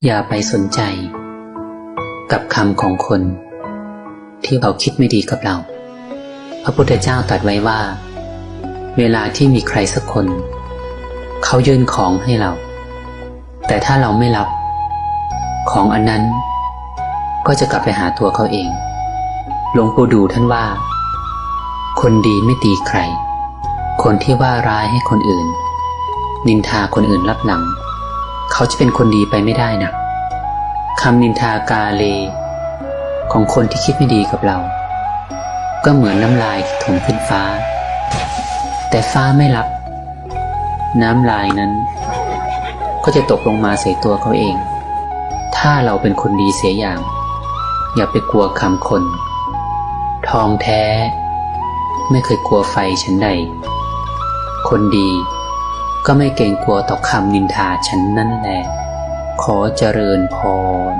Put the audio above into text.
อย่าไปสนใจกับคำของคนที่เขาคิดไม่ดีกับเราพระพุทธเจ้าตรัสไว้ว่าเวลาที่มีใครสักคนเขายื่นของให้เราแต่ถ้าเราไม่รับของอันนั้นก็จะกลับไปหาตัวเขาเองหลวงปู่ดูท่านว่าคนดีไม่ตีใครคนที่ว่าร้ายให้คนอื่นนินทาคนอื่นรับหลังเขาจะเป็นคนดีไปไม่ได้นะคำนินทากาเลของคนที่คิดไม่ดีกับเราก็เหมือนน้ำลายที่ถมขึ้นฟ้าแต่ฟ้าไม่รับน้ำลายนั้นก็จะตกลงมาใส่ตัวเขาเองถ้าเราเป็นคนดีเสียอย่างอย่าไปกลัวคำคนทองแท้ไม่เคยกลัวไฟฉันใดคนดีก็ไม่เกรงกลัวต่อคำนินทาฉันนั่นแหละขอเจริญพร